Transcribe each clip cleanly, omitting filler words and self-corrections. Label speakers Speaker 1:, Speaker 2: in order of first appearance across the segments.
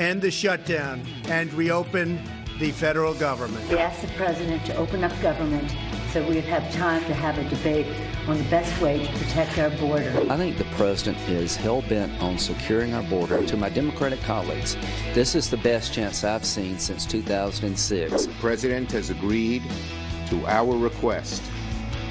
Speaker 1: end the shutdown and reopen the federal government.
Speaker 2: We asked the president to open up government so we would have time to have a debate on the best way to protect our border.
Speaker 3: I think the president is hell-bent on securing our border. To my Democratic colleagues, this is the best chance I've seen since 2006.
Speaker 4: The president has agreed to our request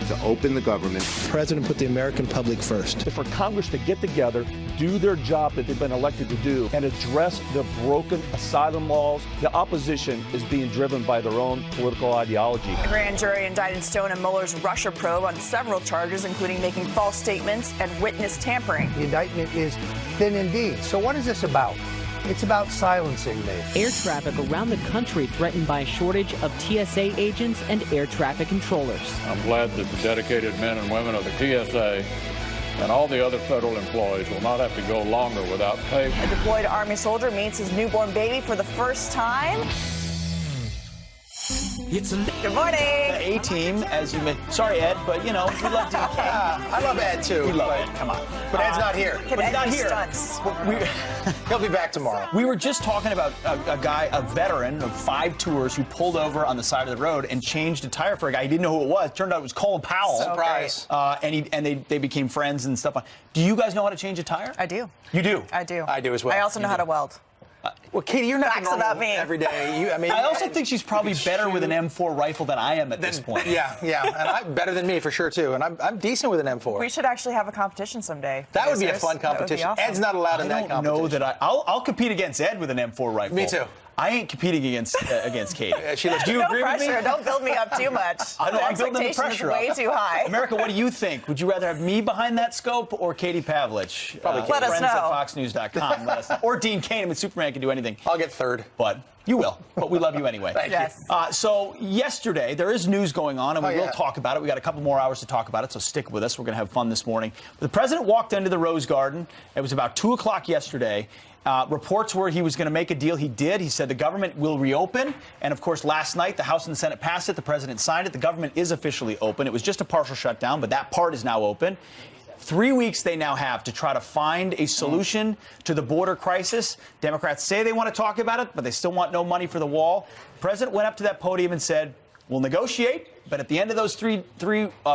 Speaker 4: to open the government.
Speaker 5: The president put the American public first.
Speaker 6: For Congress to get together, do their job that they've been elected to do, and address the broken asylum laws. The opposition is being driven by their own political ideology.
Speaker 7: The grand jury indicted Stone and Mueller's Russia probe on several charges, including making false statements and witness tampering.
Speaker 8: The indictment is thin indeed. So what is this about? It's about silencing me.
Speaker 9: Air traffic around the country threatened by a shortage of TSA agents and air traffic controllers.
Speaker 10: I'm glad that the dedicated men and women of the TSA and all the other federal employees will not have to go longer without pay.
Speaker 7: A deployed Army soldier meets his newborn baby for the first time. Good morning.
Speaker 11: The A-team, as you mentioned. Sorry, Ed, but, you know, we love DK.
Speaker 8: I love Ed, too.
Speaker 11: We love Ed. Come on.
Speaker 8: But Ed's not here.
Speaker 7: But
Speaker 11: he's not here.
Speaker 7: Stunts.
Speaker 8: He'll be back tomorrow.
Speaker 11: We were just talking about a veteran of 5 tours who pulled over on the side of the road and changed a tire for a guy. He didn't know who it was. Turned out it was Colin Powell.
Speaker 8: Surprise.
Speaker 11: And they became friends and stuff. Do you guys know how to change a tire?
Speaker 7: I do.
Speaker 11: You do?
Speaker 7: I do.
Speaker 8: I do as well.
Speaker 7: I also know how to weld.
Speaker 8: Well, Katie, you're not
Speaker 7: Facts
Speaker 8: normal
Speaker 7: about me.
Speaker 8: every day.
Speaker 11: I also think she's probably better with an M4 rifle than I am at this point.
Speaker 8: Yeah, and I'm better than me for sure too. And I'm decent with an M4.
Speaker 7: We should actually have a competition someday.
Speaker 8: That would be a fun competition.
Speaker 7: Awesome.
Speaker 8: Ed's not allowed in that competition.
Speaker 11: I don't know that I'll compete against Ed with an M4 rifle.
Speaker 8: Me too.
Speaker 11: I ain't competing against Katie.
Speaker 8: Do you agree with me?
Speaker 7: Don't build me up too much.
Speaker 11: I know, I'm building the pressure
Speaker 7: up. Way too high.
Speaker 11: America, what do you think? Would you rather have me behind that scope or Katie Pavlich?
Speaker 8: Probably
Speaker 7: Let us know.
Speaker 11: Friends at FoxNews.com. Let us know. Or Dean Cain. I mean, Superman can do anything.
Speaker 8: I'll get third.
Speaker 11: But you will. But we love you anyway.
Speaker 8: Thank
Speaker 7: you.
Speaker 11: So yesterday, there is news going on, and we will talk about it. We got a couple more hours to talk about it, so stick with us. We're going to have fun this morning. But the president walked into the Rose Garden. It was about 2 o'clock yesterday. Reports were he was going to make a deal. He did. He said the government will reopen. And, of course, last night, the House and the Senate passed it. The president signed it. The government is officially open. It was just a partial shutdown, but that part is now open. 3 weeks they now have to try to find a solution to the border crisis. Democrats say they want to talk about it, but they still want no money for the wall. The president went up to that podium and said, we'll negotiate, but at the end of those three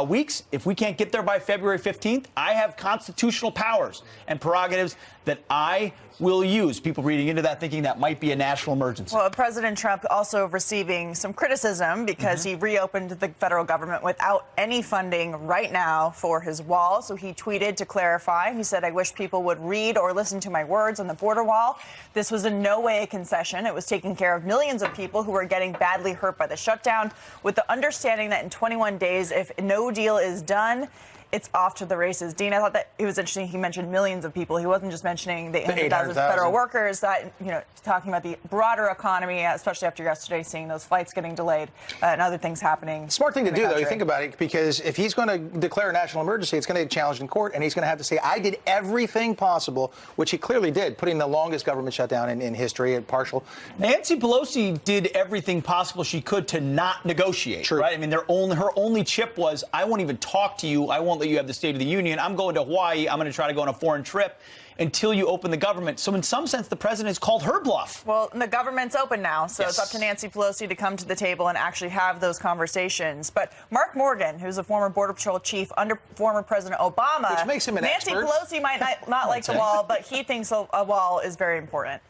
Speaker 11: weeks, if we can't get there by February 15th, I have constitutional powers and prerogatives that I will use. People reading into that thinking that might be a national emergency.
Speaker 7: Well, President Trump also receiving some criticism because he reopened the federal government without any funding right now for his wall. So he tweeted to clarify. He said, I wish people would read or listen to my words on the border wall. This was in no way a concession. It was taking care of millions of people who were getting badly hurt by the shutdown, with the understanding that in 21 days, if no deal is done, it's off to the races. Dean, I thought that it was interesting. He mentioned millions of people. He wasn't just mentioning the 800,000 federal workers. That, you know, talking about the broader economy, especially after yesterday, seeing those flights getting delayed and other things happening.
Speaker 8: Smart thing to do, though. You think about it, because if he's going to declare a national emergency, it's going to get challenged in court, and he's going to have to say, I did everything possible, which he clearly did, putting the longest government shutdown in history at partial.
Speaker 11: Nancy Pelosi did everything possible she could to not negotiate.
Speaker 8: True.
Speaker 11: Right? I mean, her only chip was, I won't even talk to you. I won't let you have the State of the Union. I'm going to Hawaii. I'm going to try to go on a foreign trip until you open the government. So in some sense, the president has called her bluff.
Speaker 7: Well, the government's open now, so It's up to Nancy Pelosi to come to the table and actually have those conversations. But Mark Morgan, who's a former Border Patrol chief under former President Obama,
Speaker 8: which makes him an
Speaker 7: Nancy
Speaker 8: expert.
Speaker 7: Pelosi might not like the wall, but he thinks a wall is very important.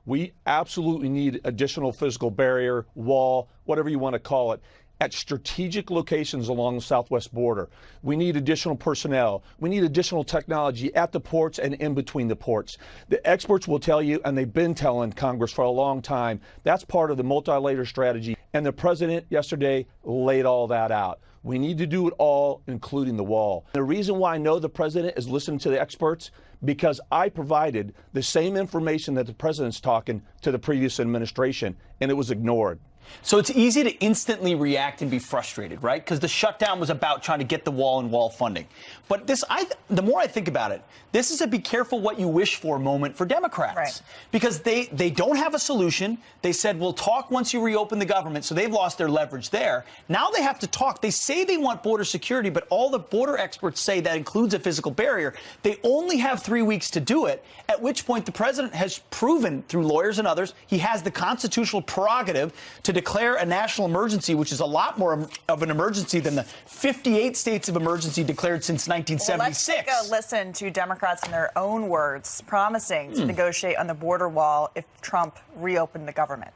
Speaker 6: We absolutely need additional physical barrier, wall, whatever you want to call it, at strategic locations along the southwest border. We need additional personnel. We need additional technology at the ports and in between the ports. The experts will tell you, and they've been telling Congress for a long time, that's part of the multi-layer strategy. And the president yesterday laid all that out. We need to do it all, including the wall. The reason why I know the president is listening to the experts, because I provided the same information that the president's talking to the previous administration, and it was ignored.
Speaker 11: So it's easy to instantly react and be frustrated, right? Because the shutdown was about trying to get the wall and wall funding. But the more I think about it, this is a be careful what you wish for moment for Democrats.
Speaker 7: Right.
Speaker 11: Because they don't have a solution. They said, we'll talk once you reopen the government. So they've lost their leverage there. Now they have to talk. They say they want border security, but all the border experts say that includes a physical barrier. They only have 3 weeks to do it, at which point the president has proven through lawyers and others he has the constitutional prerogative to declare a national emergency, which is a lot more of an emergency than the 58 states of emergency declared since 1976.
Speaker 7: Well, let's take a listen to Democrats in their own words promising to negotiate on the border wall if Trump reopened the government.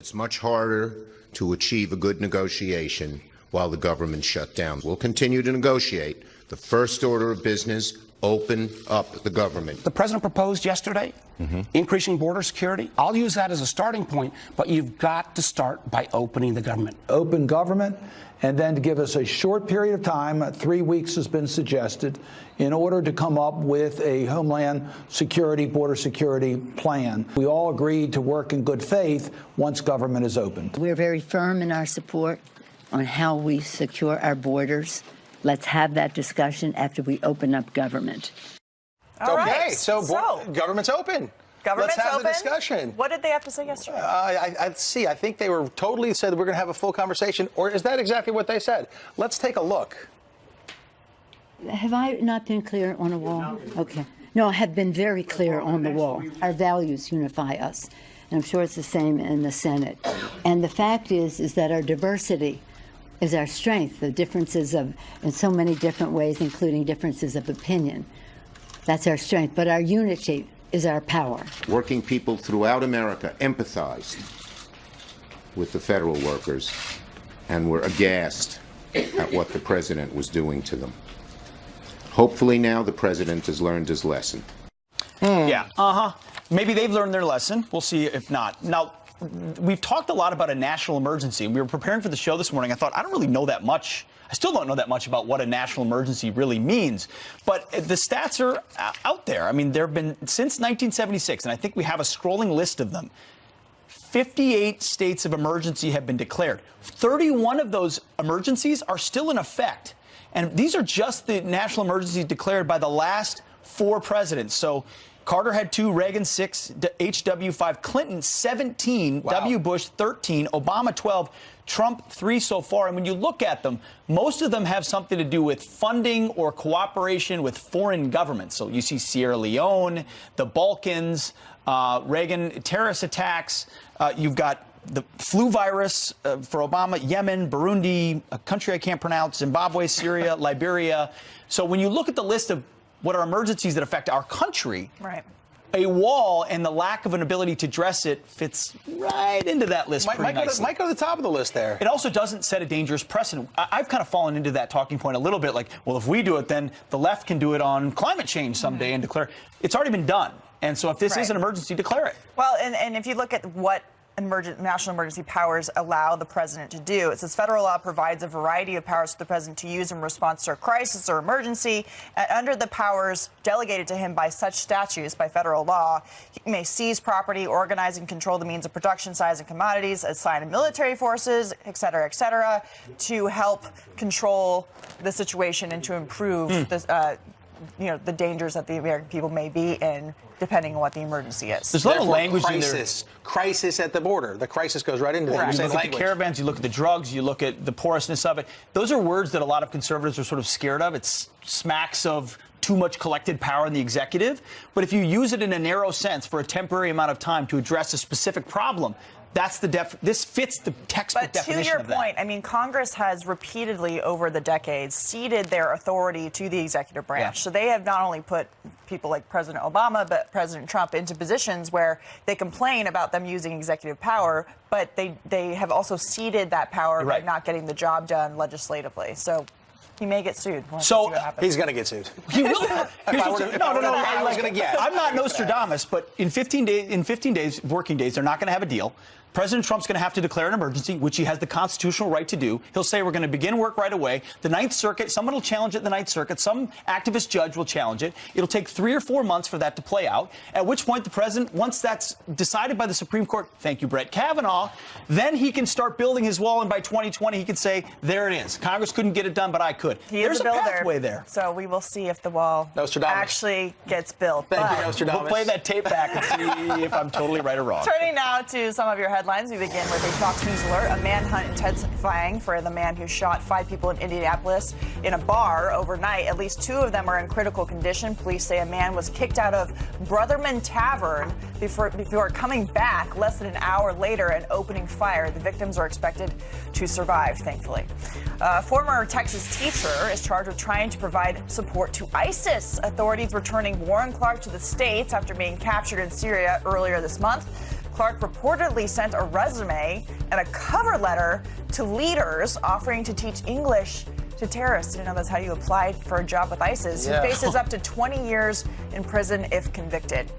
Speaker 4: It's much harder to achieve a good negotiation while the government shut down. We'll continue to negotiate. The first order of business, open up the government.
Speaker 12: The president proposed yesterday increasing border security. I'll use that as a starting point, but you've got to start by opening the government.
Speaker 13: Open government, and then to give us a short period of time, 3 weeks has been suggested, in order to come up with a homeland security, border security plan. We all agreed to work in good faith once government is opened.
Speaker 2: We're very firm in our support on how we secure our borders. Let's have that discussion after we open up government.
Speaker 7: All right.
Speaker 8: So government's open.
Speaker 7: Government's
Speaker 8: Let's have
Speaker 7: open.
Speaker 8: the discussion.
Speaker 7: What did they have to say yesterday?
Speaker 8: I think they were totally said we're going to have a full conversation. Or is that exactly what they said? Let's take a look.
Speaker 2: Have I not been clear on a wall? Okay. No, I have been very clear on the wall. Our values unify us. And I'm sure it's the same in the Senate. And the fact is that our diversity is our strength, the differences in so many different ways, including differences of opinion. That's our strength. But our unity is our power.
Speaker 4: Working people throughout America empathized with the federal workers and were aghast at what the president was doing to them. Hopefully now the president has learned his lesson.
Speaker 11: Yeah, maybe they've learned their lesson. We'll see if not. Now, we've talked a lot about a national emergency. We were preparing for the show this morning. I thought, I don't really know that much. I still don't know that much about what a national emergency really means. But the stats are out there. I mean, there have been, since 1976, and I think we have a scrolling list of them, 58 states of emergency have been declared. 31 of those emergencies are still in effect. And these are just the national emergencies declared by the last 4 presidents. So Carter had 2, Reagan 6, H.W. 5, Clinton 17, wow. W. Bush 13, Obama 12, Trump 3 so far. And when you look at them, most of them have something to do with funding or cooperation with foreign governments. So you see Sierra Leone, the Balkans, Reagan terrorist attacks. You've got the flu virus for Obama, Yemen, Burundi, a country I can't pronounce, Zimbabwe, Syria, Liberia. So when you look at the list of what are emergencies that affect our country,
Speaker 7: right,
Speaker 11: a wall and the lack of an ability to address it fits right into that list pretty nicely.
Speaker 8: Might go to the top of the list there.
Speaker 11: It also doesn't set a dangerous precedent. I've kind of fallen into that talking point a little bit, like, well, if we do it, then the left can do it on climate change someday and declare. It's already been done. And so if this is an emergency, declare it.
Speaker 7: Well, and if you look at what national emergency powers allow the president to do, it says federal law provides a variety of powers for the president to use in response to a crisis or emergency. Under the powers delegated to him by such statutes, by federal law, he may seize property, organize and control the means of production, size, and commodities, assign military forces, et cetera, to help control the situation and to improve the dangers that the American people may be in, depending on what the emergency is.
Speaker 11: There's a lot of language in there.
Speaker 8: Crisis at the border. The crisis goes right into that.
Speaker 11: You look at the caravans, you look at the drugs, you look at the porousness of it. Those are words that a lot of conservatives are sort of scared of. It smacks of too much collected power in the executive. But if you use it in a narrow sense for a temporary amount of time to address a specific problem, that's this fits the textbook definition of that. But to your point,
Speaker 7: I mean, Congress has repeatedly over the decades ceded their authority to the executive branch. Yeah. So they have not only put people like President Obama, but President Trump into positions where they complain about them using executive power, but they have also ceded that power by not getting the job done legislatively. So he may get sued.
Speaker 8: So he's going to get sued.
Speaker 11: He will. I'm not Nostradamus, but in 15 days, working days, they're not going to have a deal. President Trump's going to have to declare an emergency, which he has the constitutional right to do. He'll say we're going to begin work right away. The Ninth Circuit, someone will challenge it in the Ninth Circuit. Some activist judge will challenge it. It'll take 3 or 4 months for that to play out, at which point the president, once that's decided by the Supreme Court, thank you, Brett Kavanaugh, then he can start building his wall, and by 2020 he can say, there it is. Congress couldn't get it done, but I could. There's a pathway there.
Speaker 7: So we will see if the wall actually gets built.
Speaker 11: Thank you, Nostradamus. We'll play that tape back and see if I'm totally right or wrong.
Speaker 7: Turning now to some of your headlines. We begin with a Fox News alert. A manhunt intensifying for the man who shot 5 people in Indianapolis in a bar overnight. At least 2 of them are in critical condition. Police say a man was kicked out of Brotherman Tavern before coming back less than an hour later and opening fire. The victims are expected to survive, thankfully. A former Texas teacher is charged with trying to provide support to ISIS. Authorities returning Warren Clark to the States after being captured in Syria earlier this month. Clark reportedly sent a resume and a cover letter to leaders offering to teach English to terrorists. Didn't know that's how you applied for a job with ISIS.
Speaker 8: Yeah.
Speaker 7: He faces up to 20 years in prison if convicted.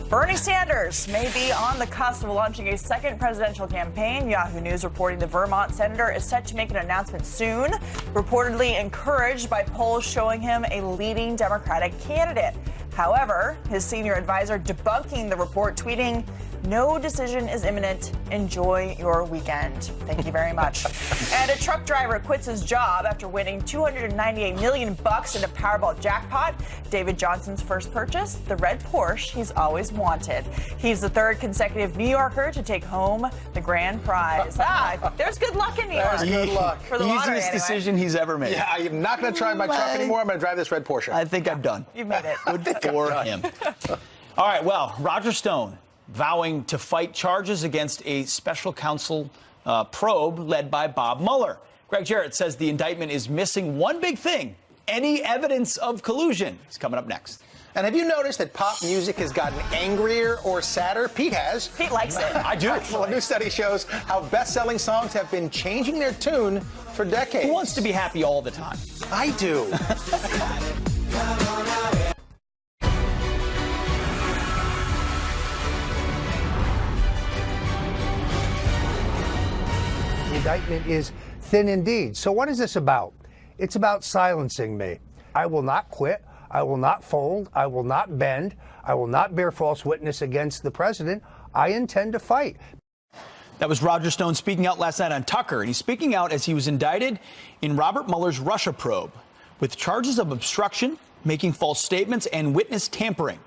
Speaker 7: Bernie Sanders may be on the cusp of launching a second presidential campaign. Yahoo News reporting the Vermont senator is set to make an announcement soon, reportedly encouraged by polls showing him a leading Democratic candidate. However, his senior advisor debunking the report, tweeting, "No decision is imminent. Enjoy your weekend." Thank you very much. And a truck driver quits his job after winning $298 million in a Powerball jackpot. David Johnson's first purchase, the red Porsche he's always wanted. He's the 3rd consecutive New Yorker to take home the grand prize. There's good luck in New York.
Speaker 8: There's good luck.
Speaker 7: For the lottery,
Speaker 11: Easiest decision he's ever made.
Speaker 8: Yeah, I'm not going to drive my truck anymore. I'm going to drive this red Porsche.
Speaker 11: I think I'm done.
Speaker 7: You've made it.
Speaker 11: Good for him. All right, well, Roger Stone vowing to fight charges against a special counsel probe led by Bob Mueller. Greg Jarrett says the indictment is missing one big thing: any evidence of collusion. It's coming up next.
Speaker 8: And have you noticed that pop music has gotten angrier or sadder? Pete has.
Speaker 7: Pete likes it.
Speaker 11: I do.
Speaker 8: Well, a new study shows how best-selling songs have been changing their tune for decades.
Speaker 11: Who wants to be happy all the time?
Speaker 8: I do.
Speaker 1: The indictment is thin indeed. So what is this about? It's about silencing me. I will not quit. I will not fold. I will not bend. I will not bear false witness against the president. I intend to fight.
Speaker 11: That was Roger Stone speaking out last night on Tucker, and he's speaking out as he was indicted in Robert Mueller's Russia probe with charges of obstruction, making false statements, and witness tampering.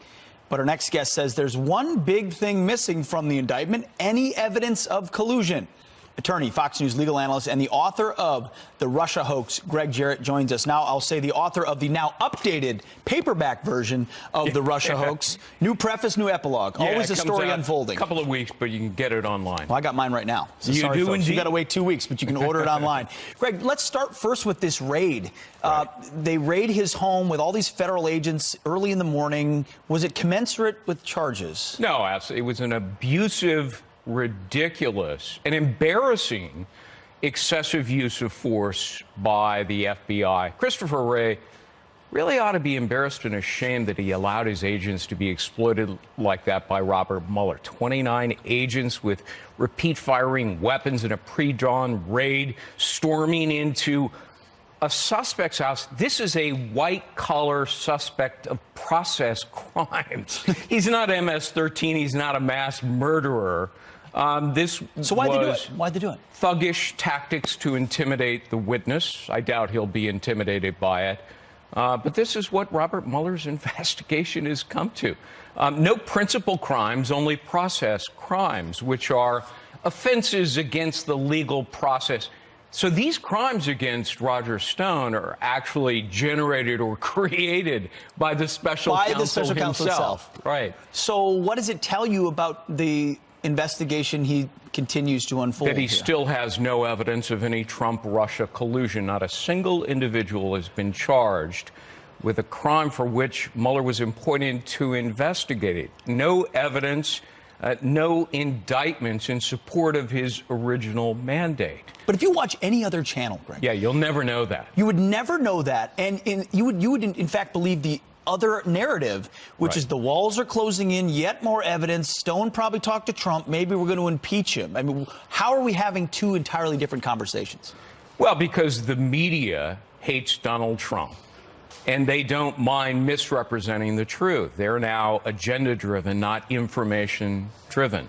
Speaker 11: But our next guest says there's one big thing missing from the indictment: any evidence of collusion. Attorney, Fox News legal analyst, and the author of The Russia Hoax, Greg Jarrett, joins us now. I'll say the author of the now updated paperback version of The Russia Hoax. New preface, new epilogue. Always a story unfolding.
Speaker 14: A couple of weeks, but you can get it online.
Speaker 11: Well, I got mine right now. So
Speaker 14: you
Speaker 11: sorry,
Speaker 14: do
Speaker 11: folks.
Speaker 14: indeed.
Speaker 11: You got to wait 2 weeks, but you can order it online. Greg, let's start first with this raid.
Speaker 14: Right.
Speaker 11: They raid his home with all these federal agents early in the morning. Was it commensurate with charges?
Speaker 14: No, absolutely. It was an abusive, ridiculous, and embarrassing excessive use of force by the FBI. Christopher Wray really ought to be embarrassed and ashamed that he allowed his agents to be exploited like that by Robert Mueller. 29 agents with repeat firing weapons in a pre-dawn raid, storming into a suspect's house. This is a white-collar suspect of process crimes. He's not MS-13. He's not a mass murderer.
Speaker 11: So why'd they do it? Why'd they do it?
Speaker 14: Thuggish tactics to intimidate the witness. I doubt he'll be intimidated by it. But this is what Robert Mueller's investigation has come to. No principal crimes, only process crimes, which are offenses against the legal process. So these crimes against Roger Stone are actually generated or created by the special counsel himself. Right.
Speaker 11: So what does it tell you about the investigation he continues to unfold?
Speaker 14: That he still has no evidence of any Trump-Russia collusion. Not a single individual has been charged with a crime for which Mueller was appointed to investigate it. No evidence, no indictments in support of his original mandate.
Speaker 11: But if you watch any other channel, Greg.
Speaker 14: Yeah, you'll never know that.
Speaker 11: You would never know that. And you would in fact believe the other narrative, which
Speaker 14: Right.
Speaker 11: is the walls are closing in, yet more evidence. Stone probably talked to Trump. Maybe we're going to impeach him. I mean, how are we having two entirely different conversations?
Speaker 14: Well, because the media hates Donald Trump, and they don't mind misrepresenting the truth. They're now agenda-driven, not information-driven.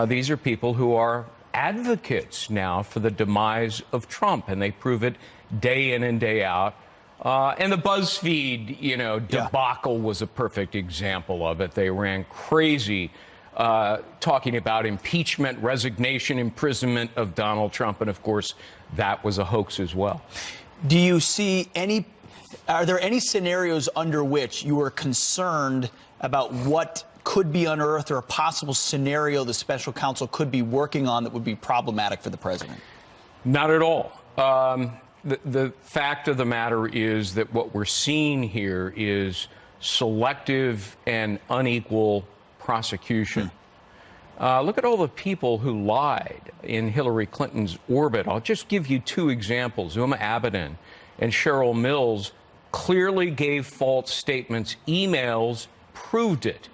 Speaker 14: These are people who are advocates now for the demise of Trump, and they prove it day in and day out. And the BuzzFeed, debacle was a perfect example of it. They ran crazy talking about impeachment, resignation, imprisonment of Donald Trump, and of course, that was a hoax as well.
Speaker 11: Do you see are there any scenarios under which you are concerned about what could be unearthed or a possible scenario the special counsel could be working on that would be problematic for the president?
Speaker 14: Not at all. The fact of the matter is that what we're seeing here is selective and unequal prosecution. Look at all the people who lied in Hillary Clinton's orbit. I'll just give you two examples. Uma Abedin and Cheryl Mills clearly gave false statements. Emails proved it.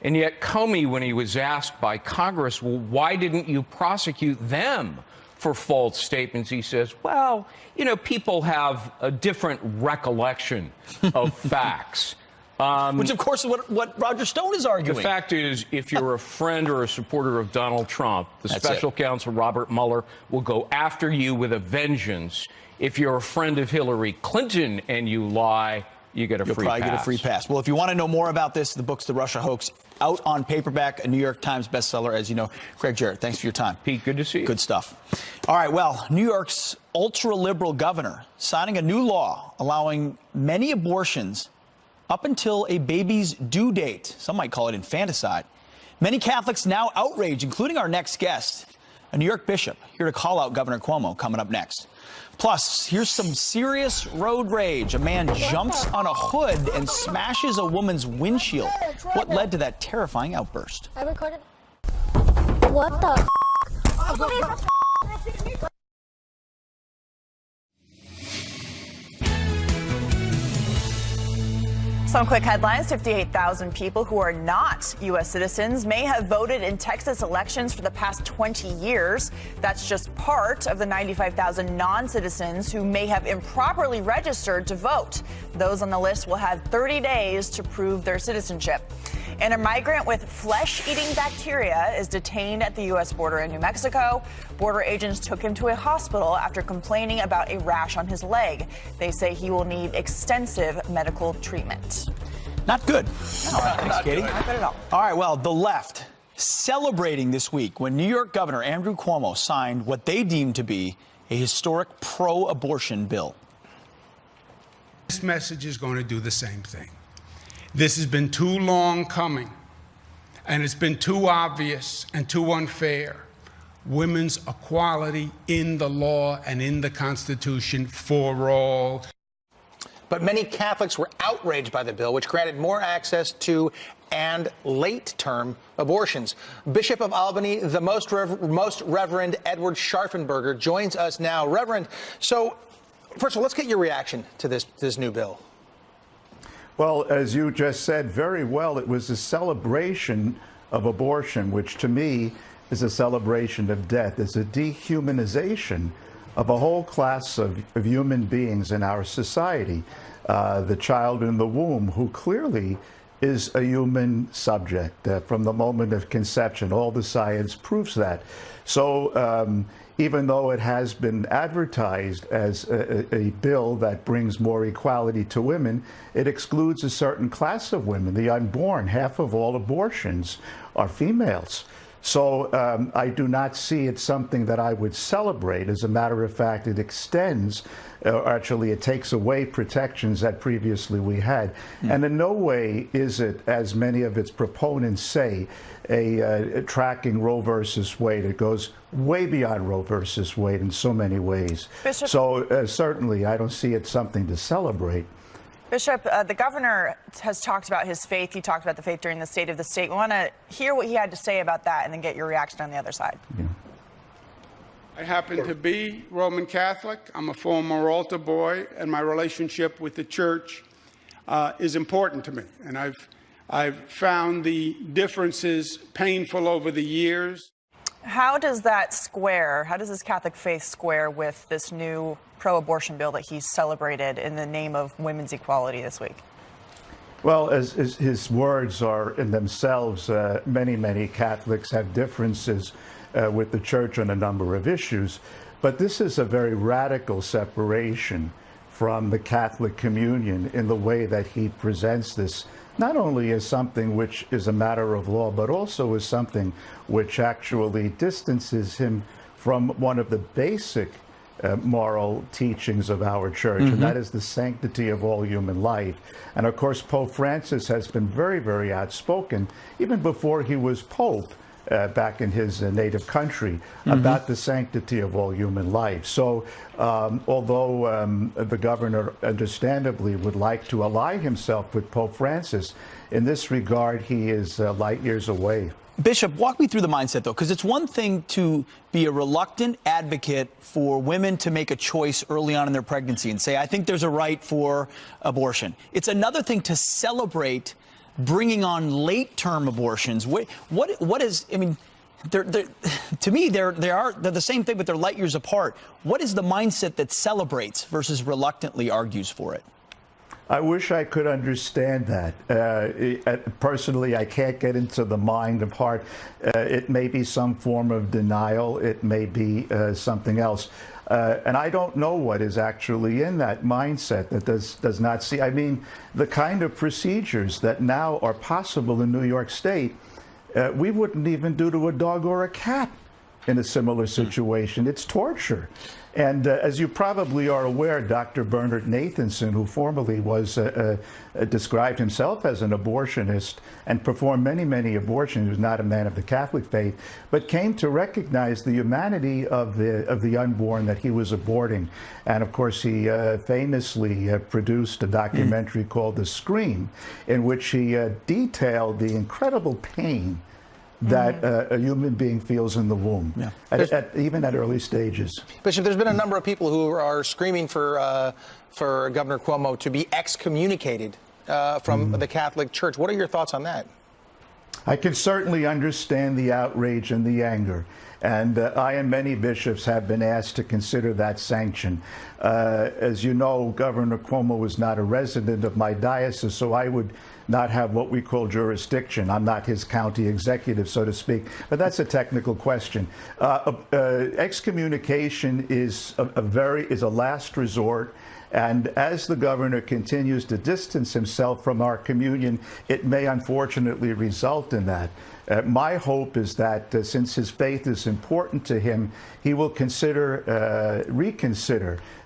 Speaker 14: And yet Comey, when he was asked by Congress, well, why didn't you prosecute them for false statements? He says, well, people have a different recollection of facts.
Speaker 11: Which, of course, is what Roger Stone is arguing.
Speaker 14: The fact is, if you're a friend or a supporter of Donald Trump, the special counsel Robert Mueller will go after you with a vengeance. If you're a friend of Hillary Clinton and you lie, you get a free pass. You'll probably get a free pass. Well, if you want to know more about this, the book's The Russia Hoax, out on paperback, a New York Times bestseller, as you know. Craig Jarrett, thanks for your time. Pete, good to see you.
Speaker 11: Good stuff. All right, well, New York's ultra-liberal governor signing a new law allowing many abortions up until a baby's due date. Some might call it infanticide. Many Catholics now outraged, including our next guest, a New York bishop, here to call out Governor Cuomo, coming up next. Plus, here's some serious road rage. A man jumps on a hood and smashes a woman's windshield. What led to that terrifying outburst?
Speaker 15: I recorded. What the?
Speaker 7: Some quick headlines. 58,000 people who are not U.S. citizens may have voted in Texas elections for the past 20 years. That's just part of the 95,000 non-citizens who may have improperly registered to vote. Those on the list will have 30 days to prove their citizenship. And a migrant with flesh-eating bacteria is detained at the U.S. border in New Mexico. Border agents took him to a hospital after complaining about a rash on his leg. They say he will need extensive medical treatment.
Speaker 11: Not good. All right, thanks, Katie.
Speaker 7: Not good at all.
Speaker 11: All right, well, the left celebrating this week when New York Governor Andrew Cuomo signed what they deemed to be a historic pro-abortion bill.
Speaker 16: This message is going to do the same thing. This has been too long coming, and it's been too obvious and too unfair. Women's equality in the law and in the Constitution for all.
Speaker 8: But many Catholics were outraged by the bill, which granted more access to and late-term abortions. Bishop of Albany, the Most Reverend Edward Scharfenberger, joins us now. Reverend, so first of all, let's get your reaction to this new bill.
Speaker 17: Well, as you just said very well, it was a celebration of abortion, which to me is a celebration of death. It's a dehumanization of a whole class of human beings in our society. The child in the womb, who clearly is a human subject from the moment of conception. All the science proves that. So even though it has been advertised as a bill that brings more equality to women, it excludes a certain class of women, the unborn. Half of all abortions are females. So I do not see it something that I would celebrate. As a matter of fact, it extends, actually it takes away protections that previously we had. And in no way is it, as many of its proponents say, a tracking Roe versus Wade. It goes way beyond Roe versus Wade in so many ways.
Speaker 7: Bishop,
Speaker 17: so certainly I don't see it something to celebrate.
Speaker 7: Bishop, the governor has talked about his faith. He talked about the faith during the State of the State. We want to hear what he had to say about that and then get your reaction on the other side.
Speaker 17: Yeah.
Speaker 16: I happen to be Roman Catholic. I'm a former altar boy, and my relationship with the church is important to me. And I've found the differences painful over the years.
Speaker 7: How does this Catholic faith square with this new pro-abortion bill that he celebrated in the name of women's equality this week?
Speaker 17: Well, as his words are in themselves, many Catholics have differences with the church on a number of issues, but this is a very radical separation from the Catholic communion in the way that he presents this, not only as something which is a matter of law, but also as something which actually distances him from one of the basic moral teachings of our church, and that is the sanctity of all human life. And of course, Pope Francis has been very outspoken, even before he was Pope, back in his native country, about the sanctity of all human life. So although the governor understandably would like to ally himself with Pope Francis, in this regard, he is light years away.
Speaker 11: Bishop, walk me through the mindset, though, because it's one thing to be a reluctant advocate for women to make a choice early on in their pregnancy and say, I think there's a right for abortion. It's another thing to celebrate bringing on late-term abortions. What is, I mean, to me, they're the same thing, but they're light years apart. What is the mindset that celebrates versus reluctantly argues for it?
Speaker 17: I wish I could understand that. Personally, I can't get into the mind of heart. It may be some form of denial. It may be something else. And I don't know what is actually in that mindset that does not see. I mean, the kind of procedures that now are possible in New York State, we wouldn't even do to a dog or a cat in a similar situation. It's torture. And as you probably are aware, Dr. Bernard Nathanson, who formerly was described himself as an abortionist and performed many abortions, he was not a man of the Catholic faith, but came to recognize the humanity of the unborn that he was aborting. And of course, he famously produced a documentary called The Scream, in which he detailed the incredible pain that a human being feels in the womb, even at early stages.
Speaker 8: Bishop, there's been a number of people who are screaming for Governor Cuomo to be excommunicated from the Catholic Church. What are your thoughts on that?
Speaker 17: I can certainly understand the outrage and the anger. And I and many bishops have been asked to consider that sanction. As you know, Governor Cuomo is not a resident of my diocese, so I would not have what we call jurisdiction. I'm not his county executive, so to speak. But that's a technical question. Excommunication is a last resort. And as the governor continues to distance himself from our communion, it may unfortunately result in that. My hope is that since his faith is important to him, he will reconsider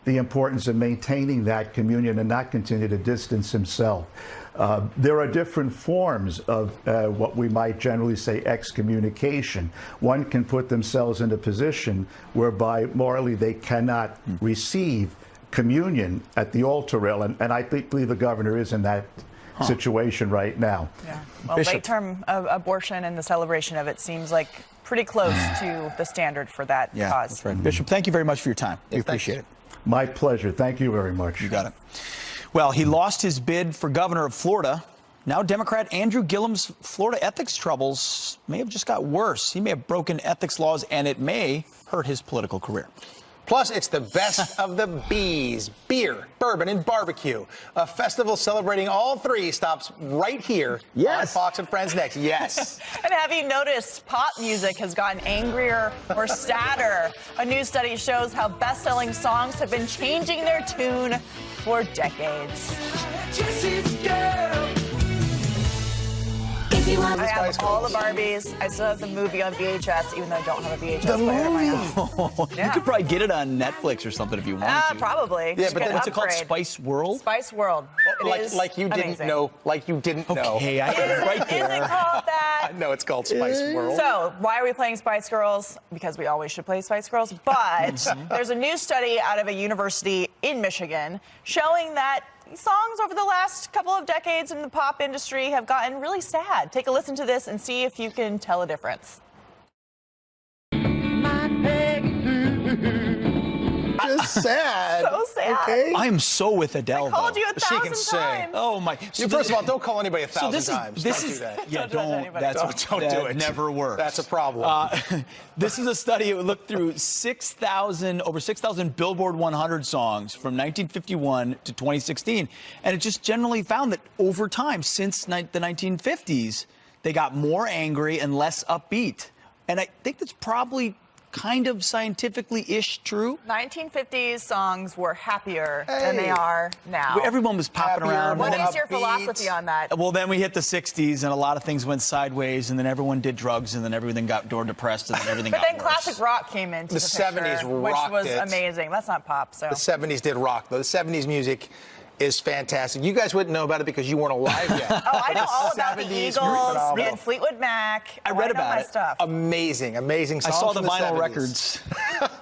Speaker 17: the importance of maintaining that communion and not continue to distance himself. There are different forms of what we might generally say excommunication. One can put themselves in a position whereby morally they cannot receive communion at the altar rail, and I believe the governor is in that situation right now.
Speaker 7: Yeah. Well, late-term abortion and the celebration of it seems like pretty close to the standard for that cause.
Speaker 11: That's right. Bishop, thank you very much for your time. We appreciate it.
Speaker 17: My pleasure. Thank you very much.
Speaker 11: You got it. Well, he lost his bid for governor of Florida. Now Democrat Andrew Gillum's Florida ethics troubles may have just got worse. He may have broken ethics laws, and it may hurt his political career.
Speaker 8: Plus, it's the best of the B's. Beer, bourbon, and barbecue. A festival celebrating all three stops right here on Fox and Friends next. Yes.
Speaker 7: And have you noticed pop music has gotten angrier or sadder? A new study shows how best-selling songs have been changing their tune for decades. I have all the Barbies. I still have the movie on VHS, even though I don't have a VHS player in my house.
Speaker 11: You could probably get it on Netflix or something if you wanted to.
Speaker 7: Probably.
Speaker 11: Yeah, but then what's it called? Spice World?
Speaker 7: Spice World.
Speaker 8: Like you didn't know. Like you didn't know.
Speaker 11: Okay, I am right there.
Speaker 7: Is it called that?
Speaker 8: No, it's called Spice World.
Speaker 7: So, why are we playing Spice Girls? Because we always should play Spice Girls. But there's a new study out of a university in Michigan showing that songs over the last couple of decades in the pop industry have gotten really sad. Take a listen to this and see if you can tell a difference.
Speaker 8: Just sad.
Speaker 7: So sad.
Speaker 8: Okay.
Speaker 11: I am so with Adele.
Speaker 7: I called
Speaker 11: though.
Speaker 7: you 1,000 times.
Speaker 11: Oh my!
Speaker 8: So first of all, don't call anybody 1,000 times.
Speaker 11: This
Speaker 8: don't
Speaker 11: is
Speaker 8: do that.
Speaker 11: yeah.
Speaker 7: Don't
Speaker 11: Don't do it. Never works.
Speaker 8: That's a problem.
Speaker 11: This is a study that looked through over 6,000 Billboard 100 songs from 1951 to 2016, and it just generally found that over time, since the 1950s, they got more angry and less upbeat. And I think that's probably kind of scientifically-ish true.
Speaker 7: 1950s songs were happier than they are now.
Speaker 11: Everyone was popping around.
Speaker 7: What is your philosophy on that?
Speaker 11: Well, then we hit the 60s, and a lot of things went sideways, and then everyone did drugs, and then everything got depressed, and then everything got worse.
Speaker 7: But then classic rock came into the picture,
Speaker 8: 70s
Speaker 7: which
Speaker 8: rocked
Speaker 7: was
Speaker 8: it.
Speaker 7: amazing. That's not pop, so.
Speaker 8: The 70s did rock, though. The 70s music is fantastic. You guys wouldn't know about it because you weren't alive yet.
Speaker 7: Oh, I know all about the
Speaker 8: 70s
Speaker 7: Eagles and Fleetwood Mac.
Speaker 11: I read about it.
Speaker 7: Stuff.
Speaker 8: Amazing songs.
Speaker 11: I saw the
Speaker 8: from
Speaker 11: vinyl
Speaker 8: 70s.
Speaker 11: records.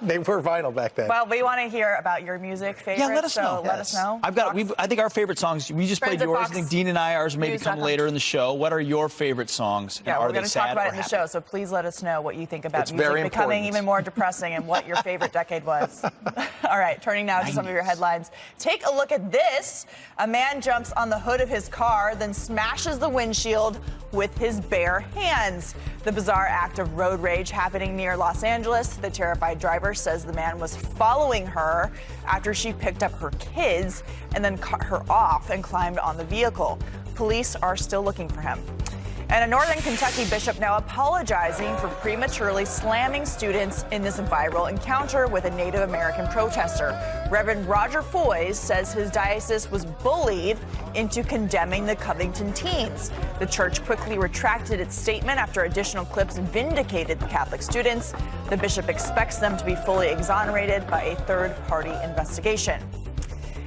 Speaker 8: They were vinyl back then.
Speaker 7: Well, we want to hear about your music favorites.
Speaker 11: Yeah, let us know.
Speaker 7: So let us know.
Speaker 11: I think our favorite songs. We just
Speaker 7: Friends
Speaker 11: played
Speaker 7: at
Speaker 11: yours.
Speaker 7: Fox
Speaker 11: I think Dean and ours maybe come
Speaker 7: News.com.
Speaker 11: later in the show. What are your favorite songs?
Speaker 7: Yeah,
Speaker 11: and
Speaker 7: we're
Speaker 11: are
Speaker 7: going
Speaker 11: they
Speaker 7: to talk
Speaker 11: sad
Speaker 7: about
Speaker 11: or
Speaker 7: it in the
Speaker 11: happy?
Speaker 7: show, so please let us know what you think about
Speaker 8: It's
Speaker 7: music
Speaker 8: very
Speaker 7: becoming
Speaker 8: important.
Speaker 7: even more depressing and what your favorite decade was. All right, turning now to some of your headlines. Take a look at this. A man jumps on the hood of his car, then smashes the windshield with his bare hands. The bizarre act of road rage happening near Los Angeles. The terrified driver says the man was following her after she picked up her kids and then cut her off and climbed on the vehicle. Police are still looking for him. And a Northern Kentucky bishop now apologizing for prematurely slamming students in this viral encounter with a Native American protester. Reverend Roger Foys says his diocese was bullied into condemning the Covington teens. The church quickly retracted its statement after additional clips vindicated the Catholic students. The bishop expects them to be fully exonerated by a third-party investigation.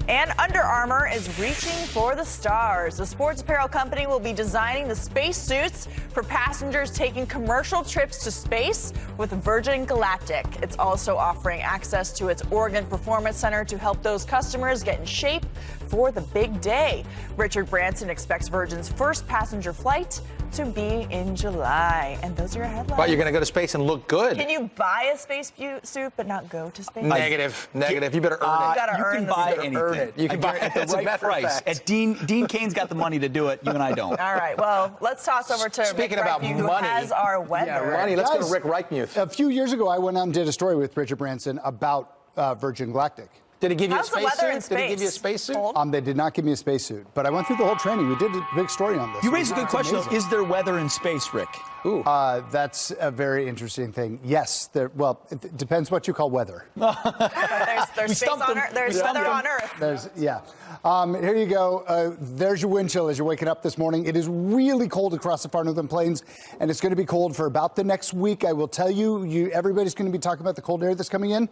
Speaker 7: And Under Armour is reaching for the stars. The sports apparel company will be designing the space suits for passengers taking commercial trips to space with Virgin Galactic. It's also offering access to its Oregon Performance Center to help those customers get in shape for the big day. Richard Branson expects Virgin's first passenger flight to be in July. And those are your headlines.
Speaker 8: But you're going to go to space and look good.
Speaker 7: Can you buy a space suit but not go to space?
Speaker 8: Negative. You better earn it.
Speaker 7: You gotta earn
Speaker 11: can
Speaker 7: the
Speaker 11: buy
Speaker 7: suit.
Speaker 11: anything.
Speaker 8: You can buy it
Speaker 11: at the
Speaker 8: as a
Speaker 11: right
Speaker 8: matter of
Speaker 11: price.
Speaker 8: fact.
Speaker 11: At Dean Kane's got the money to do it. You and I don't.
Speaker 7: All right. Well, let's toss over to
Speaker 8: Speaking
Speaker 7: Rick
Speaker 8: about
Speaker 7: Reitmuth, who
Speaker 8: money,
Speaker 7: has our weather.
Speaker 8: money. Let's go to
Speaker 18: Guys,
Speaker 8: Rick Reitmuth.
Speaker 18: A few years ago, I went out and did a story with Richard Branson about Virgin Galactic.
Speaker 8: Did he give you a
Speaker 7: How's the
Speaker 8: space
Speaker 7: weather in
Speaker 8: suit? Did he give you a
Speaker 7: space?
Speaker 8: space suit?
Speaker 18: They did not give me a spacesuit, but I went through the whole training. We did a big story on this.
Speaker 11: You raised a good
Speaker 18: It's
Speaker 11: question, though.
Speaker 18: amazing.
Speaker 11: Is there weather in space, Rick?
Speaker 8: Ooh.
Speaker 18: That's a very interesting thing. Yes, well, it depends what you call weather.
Speaker 7: There's space on Earth. There's weather on Earth.
Speaker 18: Here you go. There's your wind chill as you're waking up this morning. It is really cold across the far northern plains, and it's going to be cold for about the next week. I will tell you, everybody's going to be talking about the cold air that's coming in.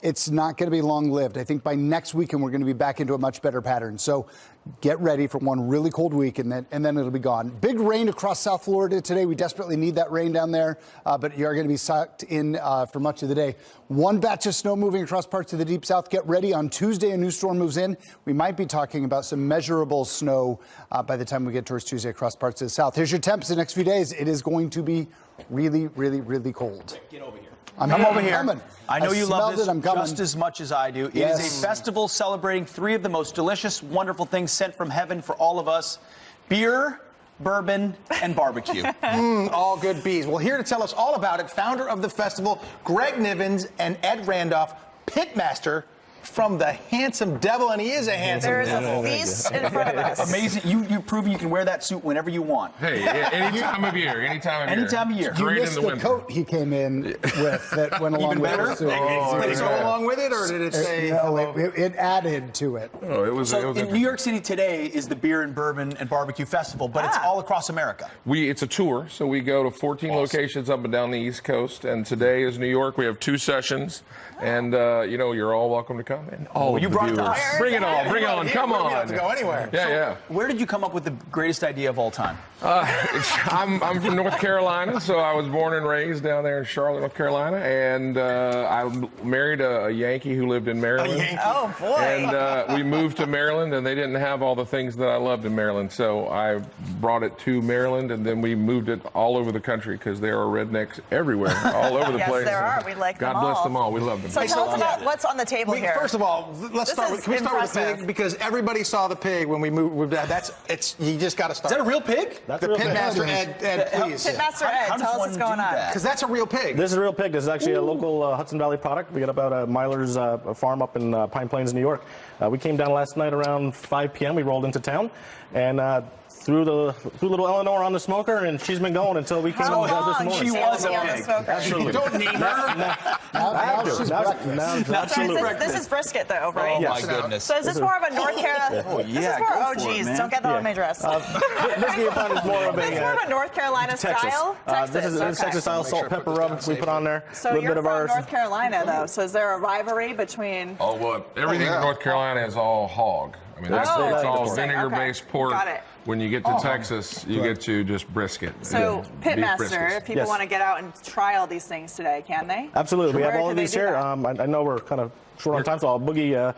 Speaker 18: It's not going to be long-lived. I think by next weekend, we're going to be back into a much better pattern. So get ready for one really cold week, and then it'll be gone. Big rain across South Florida today. We desperately need that rain down there, but you are going to be sucked in for much of the day. One batch of snow moving across parts of the deep south. Get ready. On Tuesday, a new storm moves in. We might be talking about some measurable snow by the time we get towards Tuesday across parts of the south. Here's your temps the next few days. It is going to be really, really, really cold.
Speaker 11: Get over here.
Speaker 18: I'm
Speaker 11: over here.
Speaker 18: coming.
Speaker 11: I know you love this
Speaker 18: I'm coming.
Speaker 11: just as much as I do. It
Speaker 18: Yes.
Speaker 11: is a festival celebrating three of the most delicious, wonderful things sent from heaven for all of us: beer, bourbon, and barbecue.
Speaker 8: All good bees. Well, here to tell us all about it, founder of the festival, Greg Nivens, and Ed Randolph, pitmaster from the Handsome Devil, and he is a handsome
Speaker 7: There is
Speaker 8: devil.
Speaker 7: a feast in front of us.
Speaker 11: Amazing. You've proven you can wear that suit whenever you want.
Speaker 19: Hey, any time of year. Any time of year.
Speaker 11: Any time of year.
Speaker 18: You
Speaker 19: Great
Speaker 18: missed
Speaker 19: in the
Speaker 18: the
Speaker 19: winter.
Speaker 18: coat he came in with that went along with
Speaker 11: better?
Speaker 18: the suit.
Speaker 8: Did it go along with it, or did it say?
Speaker 18: No, it added to it.
Speaker 19: Oh, it was.
Speaker 11: So in New York City today is the Beer and Bourbon and Barbecue Festival, but it's all across America.
Speaker 19: It's a tour, so we go to 14 locations up and down the East Coast, and today is New York. We have 2 sessions, and you're all welcome to come. And all
Speaker 11: you
Speaker 19: of
Speaker 11: brought
Speaker 19: the
Speaker 11: it to
Speaker 19: viewers.
Speaker 11: us.
Speaker 19: Bring it on, bring it on, come
Speaker 8: We don't
Speaker 19: on.
Speaker 8: have to go anywhere.
Speaker 19: Yeah.
Speaker 11: Where did you come up with the greatest idea of all time?
Speaker 19: I'm from North Carolina, so I was born and raised down there in Charlotte, North Carolina, and I married a Yankee who lived in Maryland.
Speaker 7: Oh, boy.
Speaker 19: And we moved to Maryland, and they didn't have all the things that I loved in Maryland, so I brought it to Maryland, and then we moved it all over the country because there are rednecks everywhere, all over the
Speaker 7: Yes,
Speaker 19: place.
Speaker 7: there are. We like
Speaker 19: God
Speaker 7: them
Speaker 19: bless
Speaker 7: all.
Speaker 19: them all. We love them.
Speaker 7: So tell us about what's on the table here.
Speaker 8: First of all, let's start with, can we start with the pig? Because everybody saw the pig when we moved. You just got to start.
Speaker 11: Is that a real pig?
Speaker 8: The Pitmaster Ed, please.
Speaker 7: Pitmaster Ed, tell us what's going on.
Speaker 8: Because that's a real pig.
Speaker 20: This is a real pig. This is actually a local Hudson Valley product. We got about a Myler's farm up in Pine Plains, New York. We came down last night around 5 p.m. We rolled into town and threw little Eleanor on the smoker, and she's been going until we came down this morning.
Speaker 11: She was a pig.
Speaker 20: Absolutely.
Speaker 8: You don't need her.
Speaker 7: This is brisket, though, right?
Speaker 11: Oh, my goodness.
Speaker 7: So is this more of a North Carolina?
Speaker 11: Oh, yeah.
Speaker 7: This is more, oh, geez, don't get that on my dress.
Speaker 20: Brisket upon is more of
Speaker 7: a North Carolina style?
Speaker 20: This is Texas style salt pepper rub we put on there.
Speaker 7: So you're from North Carolina, though. So is there a rivalry between?
Speaker 19: Oh, well, everything in North Carolina is all hog. I mean, it's all vinegar-based pork.
Speaker 7: Got it.
Speaker 19: When you get to Texas, you get to just brisket.
Speaker 7: So, Pitmaster, if people
Speaker 20: Yes.
Speaker 7: want to get out and try all these things today, can they?
Speaker 20: Absolutely. We have all of these here.
Speaker 7: that?
Speaker 20: I know we're kind of short on time, so I'll Boogie.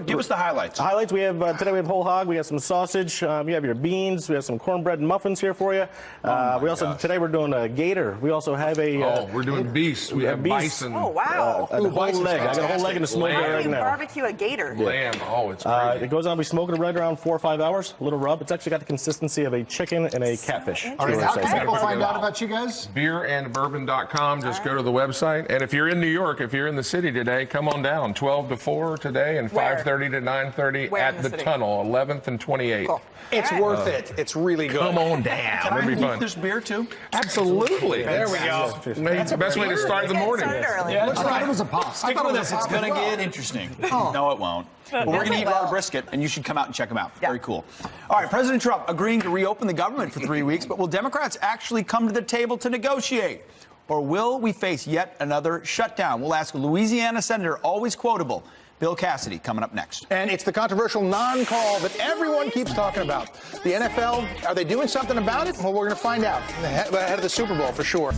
Speaker 11: Give us the highlights.
Speaker 20: Highlights. We have today. We have whole hog. We have some sausage. You have your beans. We have some cornbread and muffins here for you. Today we're doing a gator. We also have a.
Speaker 19: We're doing beasts. We have bison.
Speaker 7: Oh wow!
Speaker 20: A whole leg. I got a whole leg in the smoker right now.
Speaker 7: Barbecue a gator.
Speaker 19: Lamb. Oh, it's great.
Speaker 20: It goes on. We smoke it right around 4 or 5 hours. A little rub. It's actually got the consistency of a chicken and a catfish.
Speaker 18: All right, how can people find out about you guys?
Speaker 19: Beerandbourbon.com. Just go to the website. And if you're in New York, if you're in the city today, come on down. 12 to 4 today and 5:30 to 9:30 at the Tunnel, 11th and 28th.
Speaker 8: Cool. It's worth it. It's really good.
Speaker 19: Come on down.
Speaker 11: Can
Speaker 19: It'll be fun.
Speaker 11: There's beer too?
Speaker 19: Absolutely.
Speaker 8: There we go.
Speaker 19: That's the best way to start the morning.
Speaker 11: Yeah, that's right.
Speaker 18: It was a pop.
Speaker 11: Stick with us. It's going to get interesting. No, it won't. Well, we're going to eat a lot of brisket, and you should come out and check them out. Very cool. All right, President Trump agreeing to reopen the government for 3 weeks, but will Democrats actually come to the table to negotiate? Or will we face yet another shutdown? We'll ask Louisiana Senator, always quotable, Bill Cassidy, coming up next.
Speaker 8: And it's the controversial non-call that everyone keeps talking about. The NFL, are they doing something about it? Well, we're going to find out ahead of the Super Bowl for sure.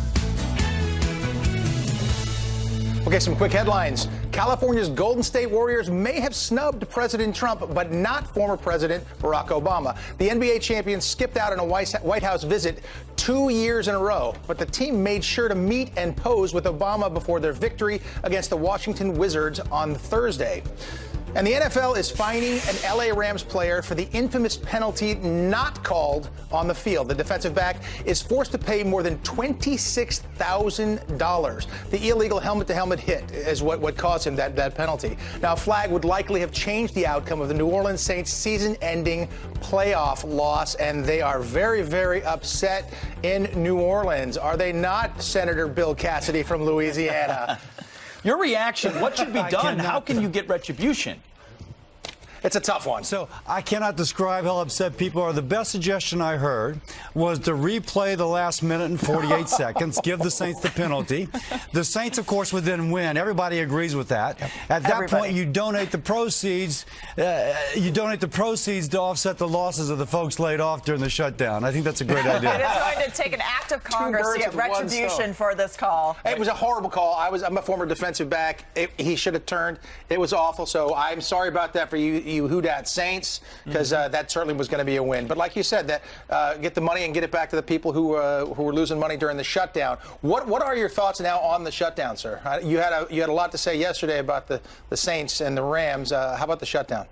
Speaker 8: Okay, some quick headlines. California's Golden State Warriors may have snubbed President Trump, but not former President Barack Obama. The NBA champions skipped out on a White House visit 2 years in a row, but the team made sure to meet and pose with Obama before their victory against the Washington Wizards on Thursday. And the NFL is fining an LA Rams player for the infamous penalty not called on the field. The defensive back is forced to pay more than $26,000. The illegal helmet-to-helmet hit is what caused him that penalty. Now, a flag would likely have changed the outcome of the New Orleans Saints' season-ending playoff loss, and they are very, very upset in New Orleans. Are they not, Senator Bill Cassidy from Louisiana?
Speaker 11: Your reaction, what should be done? How can you get retribution?
Speaker 8: It's a tough one.
Speaker 21: So I cannot describe how upset people are. The best suggestion I heard was to replay the last minute and 48 seconds, give the Saints the penalty. The Saints, of course, would then win. Everybody agrees with that. At that point, you donate the proceeds. You donate the proceeds to offset the losses of the folks laid off during the shutdown. I think that's a great idea.
Speaker 7: It is going to take an act of Congress to get retribution for this call.
Speaker 8: It was a horrible call. I'm a former defensive back. He should have turned. It was awful. So I'm sorry about that for you who dat Saints, because that certainly was going to be a win. But like you said, that get the money and get it back to the people who were losing money during the shutdown. What are your thoughts now on the shutdown, sir? You had a lot to say yesterday about the Saints and the Rams. How about the shutdown?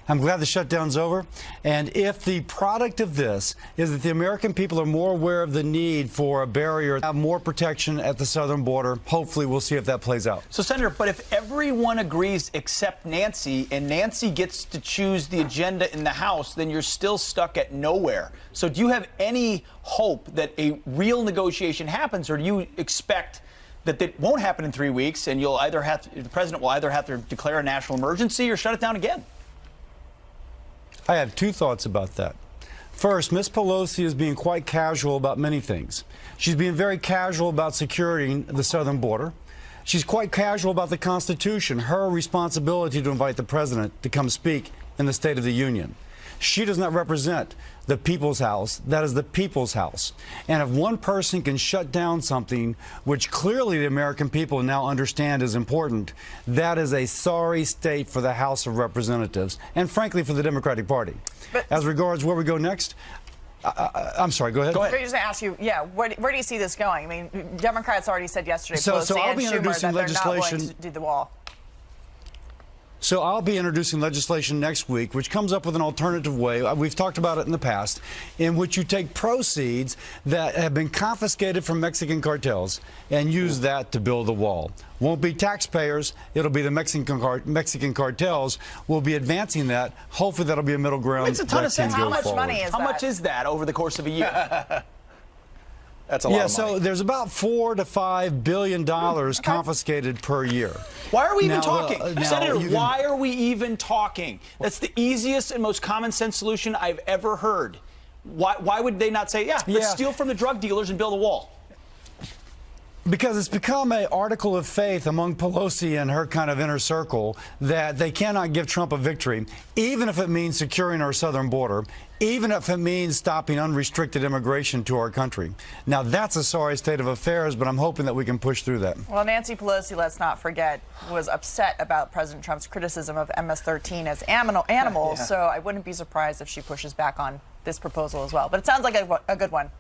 Speaker 21: I'm glad the shutdown's over. And if the product of this is that the American people are more aware of the need for a barrier, have more protection at the southern border, hopefully we'll see if that plays out.
Speaker 11: So, Senator, but if everyone agrees except Nancy, and Nancy gets to choose the agenda in the House, then you're still stuck at nowhere. So do you have any hope that a real negotiation happens, or do you expect that it won't happen in 3 weeks and the president will either have to declare a national emergency or shut it down again?
Speaker 21: I have two thoughts about that. First, Ms. Pelosi is being quite casual about many things. She's being very casual about securing the southern border. She's quite casual about the Constitution, her responsibility to invite the president to come speak in the State of the Union. She does not represent the people's house. That is the people's house. And if one person can shut down something which clearly the American people now understand is important, that is a sorry state for the House of Representatives and, frankly, for the Democratic Party. But as regards where we go next, I'm sorry, go ahead.
Speaker 7: I was just going to ask you, where do you see this going? I mean, Democrats already said yesterday,
Speaker 21: so
Speaker 7: Pelosi
Speaker 21: I'll
Speaker 7: and
Speaker 21: be
Speaker 7: Schumer,
Speaker 21: introducing
Speaker 7: that they're not
Speaker 21: legislation.
Speaker 7: willing to do the wall.
Speaker 21: So I'll be introducing legislation next week, which comes up with an alternative way. We've talked about it in the past, in which you take proceeds that have been confiscated from Mexican cartels and use that to build the wall. Won't be taxpayers. It'll be the Mexican cartels. We'll be advancing that. Hopefully that'll be a middle ground.
Speaker 11: Makes a ton of sense. How much
Speaker 7: money is
Speaker 11: How much is that over the course of a year?
Speaker 8: That's a lot of money.
Speaker 21: So there's about $4 to $5 billion confiscated per year.
Speaker 11: Why are we even talking?
Speaker 21: now
Speaker 11: Senator,
Speaker 21: you can-
Speaker 11: why are we even talking? That's the easiest and most common sense solution I've ever heard. Why would they not say, let's steal from the drug dealers and build a wall?
Speaker 21: Because it's become an article of faith among Pelosi and her kind of inner circle that they cannot give Trump a victory, even if it means securing our southern border, even if it means stopping unrestricted immigration to our country. Now, that's a sorry state of affairs, but I'm hoping that we can push through that.
Speaker 7: Well, Nancy Pelosi, let's not forget, was upset about President Trump's criticism of MS-13 as animals, so I wouldn't be surprised if she pushes back on this proposal as well. But it sounds like a good one.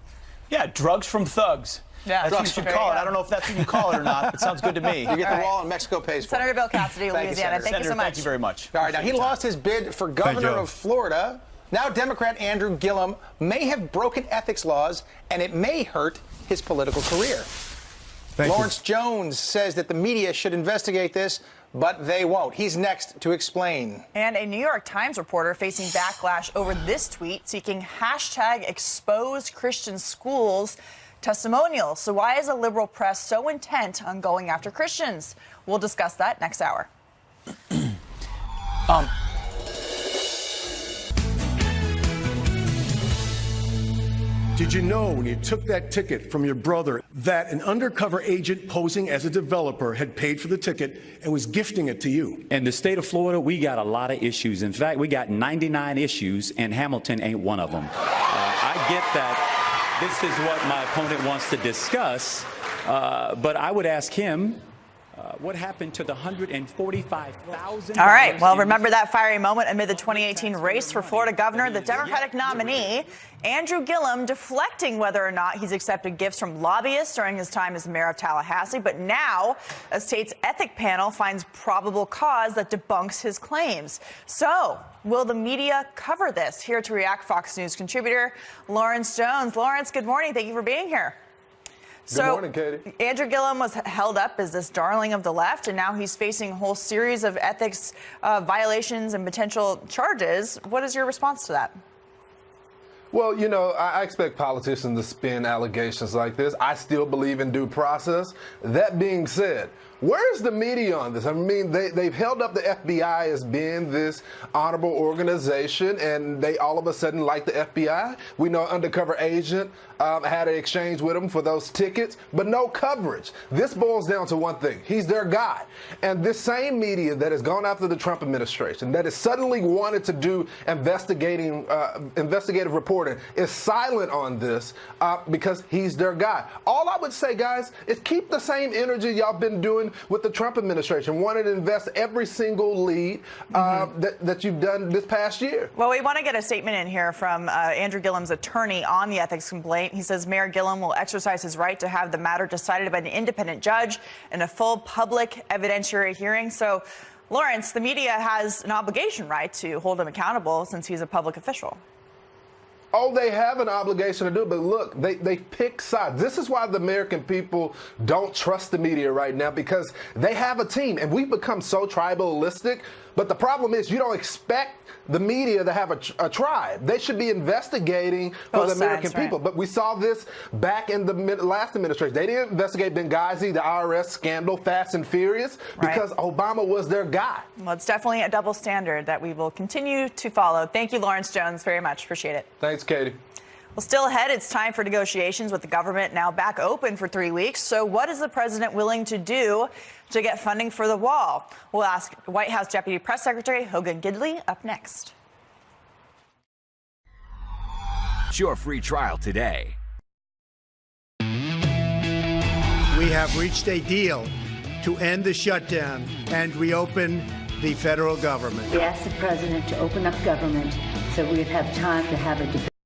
Speaker 11: Yeah, drugs from thugs.
Speaker 7: Yeah,
Speaker 11: that's what you should call it. I don't know if that's what you call it or not. It sounds good to me.
Speaker 8: You get the wall and Mexico pays for it.
Speaker 7: Senator Bill Cassidy, Louisiana. Thank you so much.
Speaker 11: Thank you very much.
Speaker 8: All right, now he lost his bid for governor of Florida. Now Democrat Andrew Gillum may have broken ethics laws, and it may hurt his political career. Lawrence Jones says that the media should investigate this, but they won't. He's next to explain.
Speaker 7: And a New York Times reporter facing backlash over this tweet seeking #ExposeChristianSchools testimonials. So why is the liberal press so intent on going after Christians? We'll discuss that next hour.
Speaker 3: Did you know when you took that ticket from your brother that an undercover agent posing as a developer had paid for the ticket and was gifting it to you?
Speaker 22: In the state of Florida, we got a lot of issues. In fact, we got 99 issues, and Hamilton ain't one of them. I get that this is what my opponent wants to discuss, but I would ask him, what happened to the $145,000?
Speaker 7: All right. Well, remember that fiery moment amid the 2018 race for Florida governor, the Democratic nominee, Andrew Gillum, deflecting whether or not he's accepted gifts from lobbyists during his time as mayor of Tallahassee. But now a state's ethic panel finds probable cause that debunks his claims. So will the media cover this? Here to react, Fox News contributor Lawrence Jones. Lawrence, good morning. Thank you for being here.
Speaker 23: Good morning, Katie.
Speaker 7: Andrew Gillum was held up as this darling of the left, and now he's facing a whole series of ethics violations and potential charges. What is your response to that?
Speaker 23: Well, you know, I expect politicians to spin allegations like this. I still believe in due process. That being said, where's the media on this? I mean, they've held up the FBI as being this honorable organization, and they all of a sudden like the FBI. We know an undercover agent had an exchange with them for those tickets, but no coverage. This boils down to one thing. He's their guy. And this same media that has gone after the Trump administration, that has suddenly wanted to do investigative reporting, is silent on this because he's their guy. All I would say, guys, is keep the same energy y'all been doing with the Trump administration, wanting to invest every single lead that you've done this past year.
Speaker 7: Well, we want to get a statement in here from Andrew Gillum's attorney on the ethics complaint. He says Mayor Gillum will exercise his right to have the matter decided by an independent judge in a full public evidentiary hearing. So, Lawrence, the media has an obligation, right, to hold him accountable since he's a public official.
Speaker 23: Oh, they have an obligation to do it, but look, they pick sides. This is why the American people don't trust the media right now, because they have a team, and we've become so tribalistic. But the problem is you don't expect the media to have a tribe. They should be investigating for the American people. But we saw this back in the last administration. They didn't investigate Benghazi, the IRS scandal, Fast and Furious, because Obama was their guy.
Speaker 7: Well, it's definitely a double standard that we will continue to follow. Thank you, Lawrence Jones, very much. Appreciate it.
Speaker 23: Thanks, Katie.
Speaker 7: Well, still ahead, it's time for negotiations with the government now back open for 3 weeks. So what is the president willing to do to get funding for the wall? We'll ask White House Deputy Press Secretary Hogan Gidley up next.
Speaker 24: It's your free trial today.
Speaker 25: We have reached a deal to end the shutdown and reopen the federal government.
Speaker 2: We asked the president to open up government so we'd have time to have a debate.